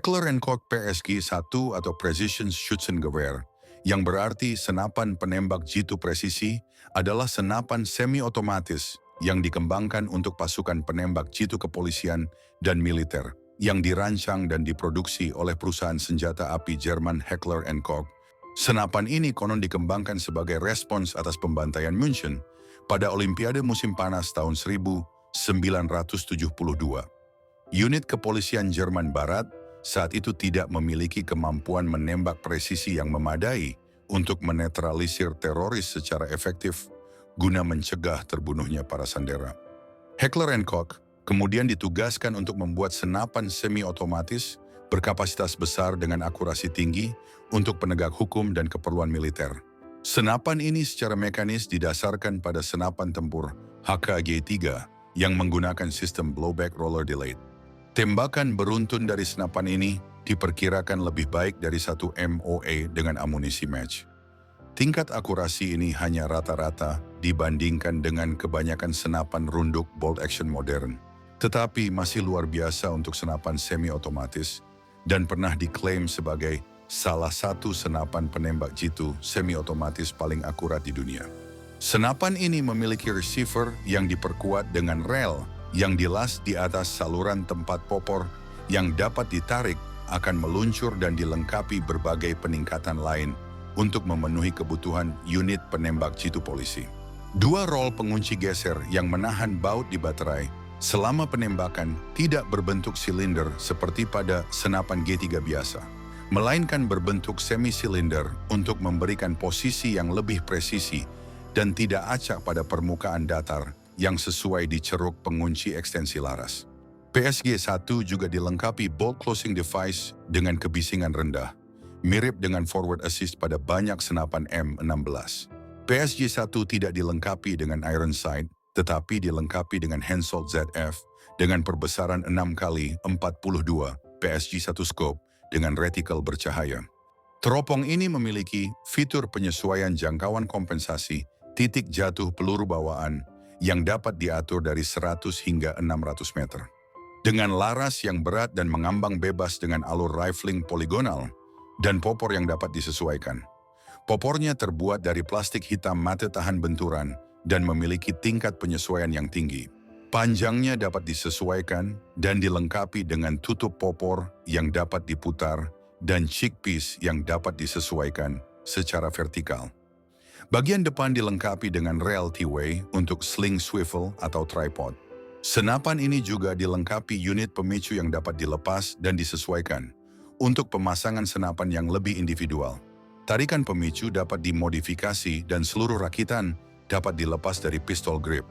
Heckler & Koch PSG-1 atau Precision Schützengewehr, yang berarti senapan penembak jitu presisi, adalah senapan semi-otomatis yang dikembangkan untuk pasukan penembak jitu kepolisian dan militer, yang dirancang dan diproduksi oleh perusahaan senjata api Jerman Heckler & Koch. Senapan ini konon dikembangkan sebagai respons atas pembantaian München pada Olimpiade musim panas tahun 1972. Unit kepolisian Jerman Barat saat itu tidak memiliki kemampuan menembak presisi yang memadai untuk menetralisir teroris secara efektif guna mencegah terbunuhnya para sandera. Heckler & Koch kemudian ditugaskan untuk membuat senapan semi-otomatis berkapasitas besar dengan akurasi tinggi untuk penegak hukum dan keperluan militer. Senapan ini secara mekanis didasarkan pada senapan tempur HKG-3 yang menggunakan sistem blowback roller delayed. Tembakan beruntun dari senapan ini diperkirakan lebih baik dari 1 MOA dengan amunisi match. Tingkat akurasi ini hanya rata-rata dibandingkan dengan kebanyakan senapan runduk bolt action modern, tetapi masih luar biasa untuk senapan semi-otomatis dan pernah diklaim sebagai salah satu senapan penembak jitu semi-otomatis paling akurat di dunia. Senapan ini memiliki receiver yang diperkuat dengan rel yang dilas di atas saluran tempat popor yang dapat ditarik akan meluncur dan dilengkapi berbagai peningkatan lain untuk memenuhi kebutuhan unit penembak jitu polisi. 2 rol pengunci geser yang menahan baut di baterai selama penembakan tidak berbentuk silinder seperti pada senapan G3 biasa, melainkan berbentuk semi-silinder untuk memberikan posisi yang lebih presisi dan tidak acak pada permukaan datar yang sesuai di ceruk pengunci ekstensi laras. PSG-1 juga dilengkapi bolt closing device dengan kebisingan rendah, mirip dengan forward assist pada banyak senapan M16. PSG-1 tidak dilengkapi dengan iron sight, tetapi dilengkapi dengan Hensoldt ZF dengan perbesaran 6x42 PSG-1 scope dengan reticle bercahaya. Teropong ini memiliki fitur penyesuaian jangkauan kompensasi titik jatuh peluru bawaan yang dapat diatur dari 100 hingga 600 meter. Dengan laras yang berat dan mengambang bebas dengan alur rifling poligonal dan popor yang dapat disesuaikan. Popornya terbuat dari plastik hitam mate tahan benturan dan memiliki tingkat penyesuaian yang tinggi. Panjangnya dapat disesuaikan dan dilengkapi dengan tutup popor yang dapat diputar dan cheekpiece yang dapat disesuaikan secara vertikal. Bagian depan dilengkapi dengan rel T-way untuk sling swivel atau tripod. Senapan ini juga dilengkapi unit pemicu yang dapat dilepas dan disesuaikan untuk pemasangan senapan yang lebih individual. Tarikan pemicu dapat dimodifikasi dan seluruh rakitan dapat dilepas dari pistol grip.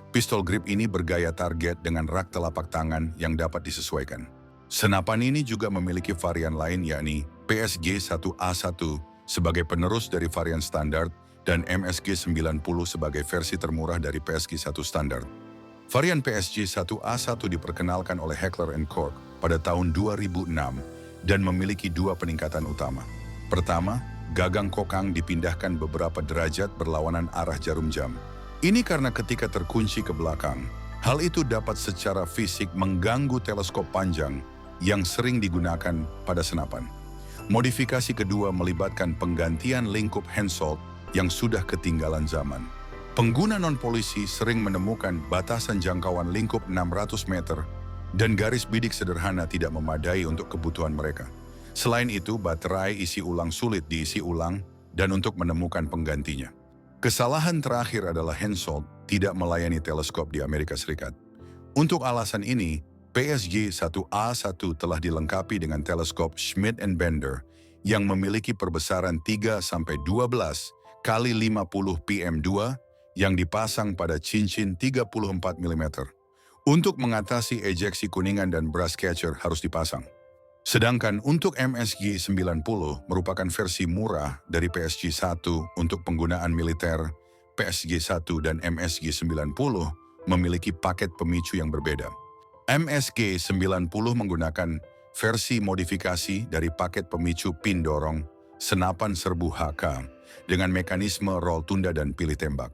Pistol grip ini bergaya target dengan rak telapak tangan yang dapat disesuaikan. Senapan ini juga memiliki varian lain yakni PSG-1A1 sebagai penerus dari varian standar dan MSG-90 sebagai versi termurah dari PSG-1 standar. Varian PSG-1A1 diperkenalkan oleh Heckler & Koch pada tahun 2006 dan memiliki 2 peningkatan utama. Pertama, gagang kokang dipindahkan beberapa derajat berlawanan arah jarum jam. Ini karena ketika terkunci ke belakang, hal itu dapat secara fisik mengganggu teleskop panjang yang sering digunakan pada senapan. Modifikasi kedua melibatkan penggantian lingkup Hensoldt yang sudah ketinggalan zaman. Pengguna non-polisi sering menemukan batasan jangkauan lingkup 600 meter dan garis bidik sederhana tidak memadai untuk kebutuhan mereka. Selain itu, baterai isi ulang sulit diisi ulang dan untuk menemukan penggantinya. Kesalahan terakhir adalah Hensoldt tidak melayani teleskop di Amerika Serikat. Untuk alasan ini, PSG-1A1 telah dilengkapi dengan teleskop Schmidt & Bender yang memiliki perbesaran 3-12 kali 50 PM2 yang dipasang pada cincin 34 mm. Untuk mengatasi ejeksi kuningan dan brass catcher harus dipasang. Sedangkan untuk MSG-90 merupakan versi murah dari PSG-1 untuk penggunaan militer. PSG-1 dan MSG-90 memiliki paket pemicu yang berbeda. MSG-90 menggunakan versi modifikasi dari paket pemicu pin dorong senapan serbu HK dengan mekanisme roll tunda dan pilih tembak.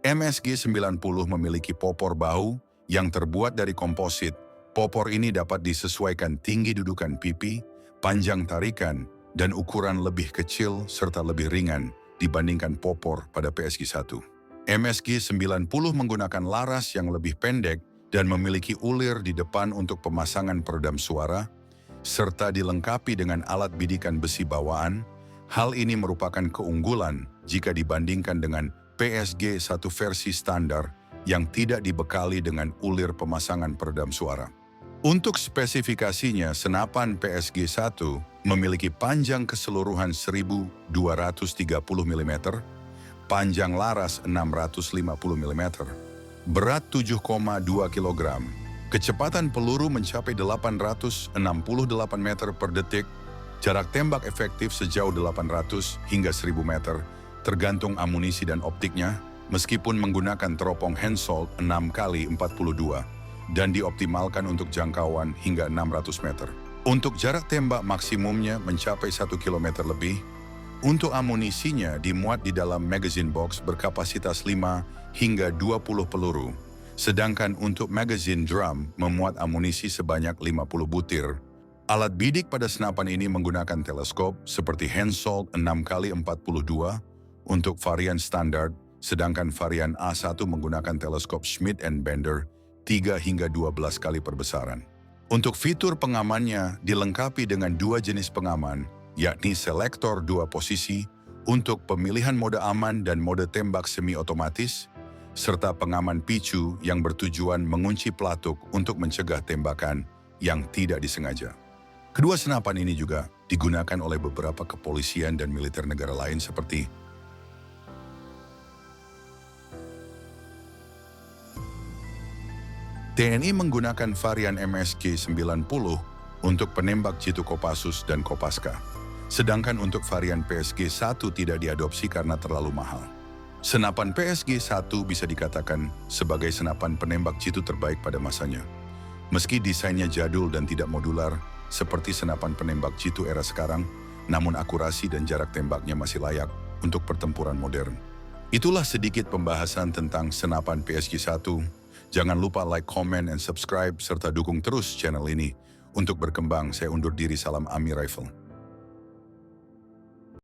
MSG-90 memiliki popor bahu yang terbuat dari komposit Popor ini dapat disesuaikan tinggi dudukan pipi, panjang tarikan, dan ukuran lebih kecil serta lebih ringan dibandingkan popor pada PSG-1. MSG-90 menggunakan laras yang lebih pendek dan memiliki ulir di depan untuk pemasangan peredam suara, serta dilengkapi dengan alat bidikan besi bawaan. Hal ini merupakan keunggulan jika dibandingkan dengan PSG-1 versi standar yang tidak dibekali dengan ulir pemasangan peredam suara. Untuk spesifikasinya, senapan PSG-1 memiliki panjang keseluruhan 1230 mm, panjang laras 650 mm, berat 7,2 kg, kecepatan peluru mencapai 868 meter per detik, jarak tembak efektif sejauh 800 hingga 1000 meter, tergantung amunisi dan optiknya, meskipun menggunakan teropong Hensoldt 6x42 dan dioptimalkan untuk jangkauan hingga 600 meter. Untuk jarak tembak maksimumnya mencapai 1 km lebih. Untuk amunisinya dimuat di dalam magazine box berkapasitas 5 hingga 20 peluru, sedangkan untuk magazine drum memuat amunisi sebanyak 50 butir. Alat bidik pada senapan ini menggunakan teleskop seperti Hensoldt 6x42 untuk varian standar, sedangkan varian A1 menggunakan teleskop Schmidt & Bender 3 hingga 12 kali perbesaran. Untuk fitur pengamannya dilengkapi dengan 2 jenis pengaman, yakni selektor 2 posisi untuk pemilihan mode aman dan mode tembak semi-otomatis, serta pengaman picu yang bertujuan mengunci pelatuk untuk mencegah tembakan yang tidak disengaja. Kedua senapan ini juga digunakan oleh beberapa kepolisian dan militer negara lain seperti TNI menggunakan varian MSG-90 untuk penembak jitu Kopassus dan Kopaska, sedangkan untuk varian PSG-1 tidak diadopsi karena terlalu mahal. Senapan PSG-1 bisa dikatakan sebagai senapan penembak jitu terbaik pada masanya. Meski desainnya jadul dan tidak modular, seperti senapan penembak jitu era sekarang, namun akurasi dan jarak tembaknya masih layak untuk pertempuran modern. Itulah sedikit pembahasan tentang senapan PSG-1. Jangan lupa like, comment, and subscribe, serta dukung terus channel ini. Untuk berkembang, saya undur diri. Salam Ami Rifle.